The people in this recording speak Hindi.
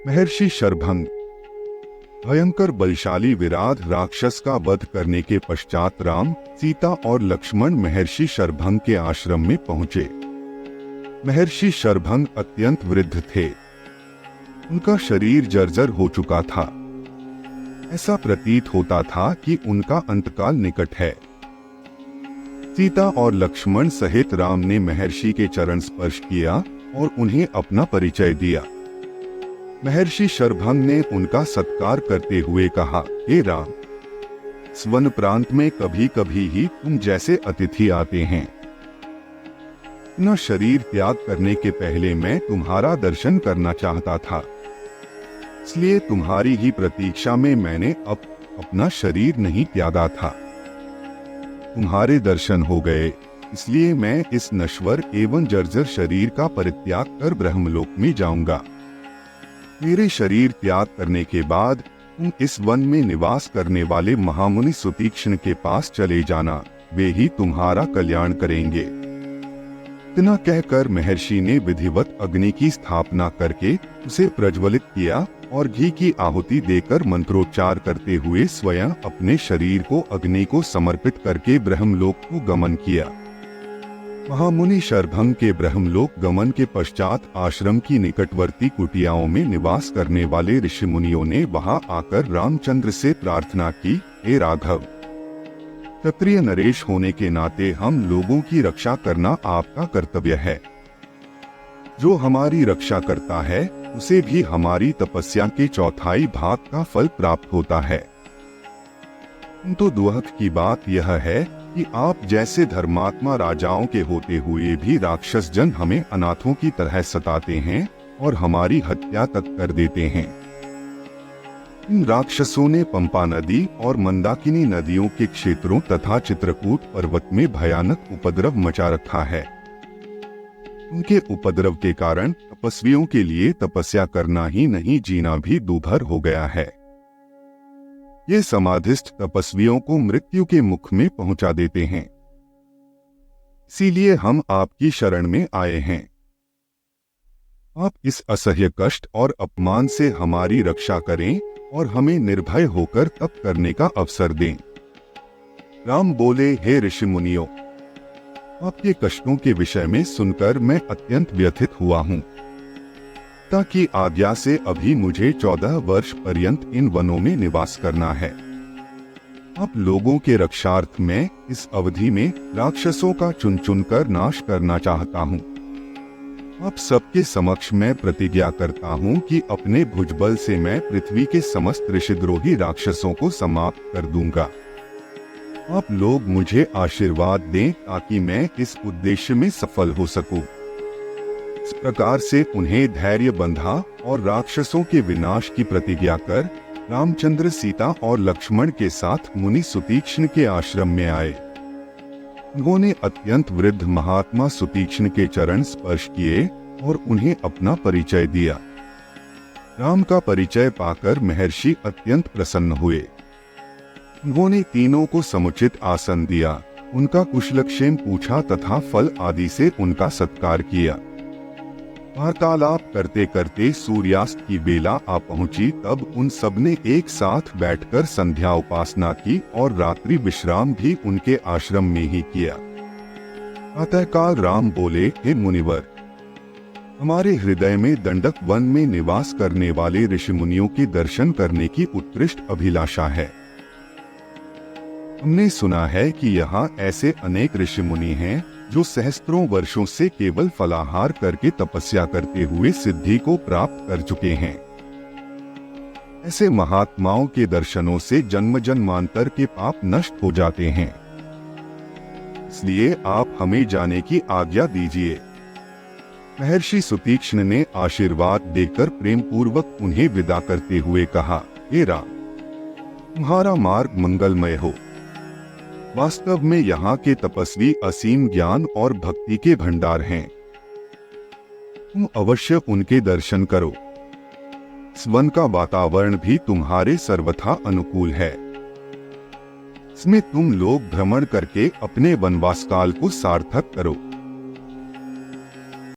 महर्षि शरभंग। भयंकर बलशाली विराट राक्षस का वध करने के पश्चात राम, सीता और लक्ष्मण महर्षि शरभंग के आश्रम में पहुंचे। महर्षि शरभंग अत्यंत वृद्ध थे। उनका शरीर जर्जर हो चुका था। ऐसा प्रतीत होता था कि उनका अंतकाल निकट है। सीता और लक्ष्मण सहित राम ने महर्षि के चरण स्पर्श किया और उन्हें अपना परिचय दिया। महर्षि शरभंग ने उनका सत्कार करते हुए कहा, हे राम, स्वन प्रांत में कभी कभी ही तुम जैसे अतिथि आते हैं। अपना शरीर त्याग करने के पहले मैं तुम्हारा दर्शन करना चाहता था, इसलिए तुम्हारी ही प्रतीक्षा में मैंने अपना शरीर नहीं त्यागा था। तुम्हारे दर्शन हो गए, इसलिए मैं इस नश्वर एवं जर्जर शरीर का परित्याग कर ब्रह्मलोक में जाऊंगा। मेरे शरीर त्याग करने के बाद तुम इस वन में निवास करने वाले महामुनि सुतीक्ष्ण के पास चले जाना, वे ही तुम्हारा कल्याण करेंगे। इतना कहकर महर्षि ने विधिवत अग्नि की स्थापना करके उसे प्रज्वलित किया और घी की आहुति देकर मंत्रोच्चार करते हुए स्वयं अपने शरीर को अग्नि को समर्पित करके ब्रह्मलोक को गमन किया। महामुनि शरभंग के ब्रह्मलोक गमन के पश्चात आश्रम की निकटवर्ती कुटियाओं में निवास करने वाले ऋषि मुनियों ने वहां आकर रामचंद्र से प्रार्थना की, हे राघव, क्षत्रिय नरेश होने के नाते हम लोगों की रक्षा करना आपका कर्तव्य है। जो हमारी रक्षा करता है उसे भी हमारी तपस्या के चौथाई भाग का फल प्राप्त होता है। तो दुख की बात यह है कि आप जैसे धर्मात्मा राजाओं के होते हुए भी राक्षस जन हमें अनाथों की तरह सताते हैं और हमारी हत्या तक कर देते हैं। इन राक्षसों ने पंपा नदी और मंदाकिनी नदियों के क्षेत्रों तथा चित्रकूट पर्वत में भयानक उपद्रव मचा रखा है। उनके उपद्रव के कारण तपस्वियों के लिए तपस्या करना ही नहीं, जीना भी दूभर हो गया है। ये समाधिस्थ तपस्वियों को मृत्यु के मुख में पहुंचा देते हैं। इसीलिए हम आपकी शरण में आए हैं। आप इस असह्य कष्ट और अपमान से हमारी रक्षा करें और हमें निर्भय होकर तप करने का अवसर दें। राम बोले, हे ऋषि मुनियों, आपके कष्टों के विषय में सुनकर मैं अत्यंत व्यथित हुआ हूँ। ताकि आज्ञा से अभी मुझे 14 वर्ष पर्यंत इन वनों में निवास करना है। आप लोगों के रक्षार्थ में इस अवधि में राक्षसों का चुन चुन कर नाश करना चाहता हूँ। आप सबके समक्ष मैं प्रतिज्ञा करता हूँ कि अपने भुजबल से मैं पृथ्वी के समस्त ऋषिद्रोही राक्षसों को समाप्त कर दूंगा। आप लोग मुझे आशीर्वाद दें ताकि मैं इस उद्देश्य में सफल हो सकूं। इस प्रकार से उन्हें धैर्य बंधा और राक्षसों के विनाश की प्रतिज्ञा कर रामचंद्र, सीता और लक्ष्मण के साथ मुनि सुतीक्ष्ण के आश्रम में आए। उन्होंने अत्यंत वृद्ध महात्मा सुतीक्ष्ण के चरण स्पर्श किए और उन्हें अपना परिचय दिया। राम का परिचय पाकर महर्षि अत्यंत प्रसन्न हुए। उन्होंने तीनों को समुचित आसन दिया, उनका कुशलक्षेम पूछा तथा फल आदि से उनका सत्कार किया। वार्तालाप करते करते सूर्यास्त की बेला आ पहुंची। तब उन सबने एक साथ बैठकर संध्या उपासना की और रात्रि विश्राम भी उनके आश्रम में ही किया। प्रातःकाल राम बोले, हे मुनिवर, हमारे हृदय में दंडक वन में निवास करने वाले ऋषि मुनियों के दर्शन करने की उत्कृष्ट अभिलाषा है। हमने सुना है कि यहाँ ऐसे अनेक ऋषि मुनि हैं जो सहस्त्रों वर्षों से केवल फलाहार करके तपस्या करते हुए सिद्धि को प्राप्त कर चुके हैं। ऐसे महात्माओं के दर्शनों से जन्म जन्मांतर के पाप नष्ट हो जाते हैं। इसलिए आप हमें जाने की आज्ञा दीजिए। महर्षि सुतीक्ष्ण ने आशीर्वाद देकर प्रेम पूर्वक उन्हें विदा करते हुए कहा, हे राम, तुम्हारा मार्ग मंगलमय हो। वास्तव में यहाँ के तपस्वी असीम ज्ञान और भक्ति के भंडार हैं। तुम अवश्य उनके दर्शन करो। इस वन का वातावरण भी तुम्हारे सर्वथा अनुकूल है। इसमें तुम लोग भ्रमण करके अपने वनवास काल को सार्थक करो।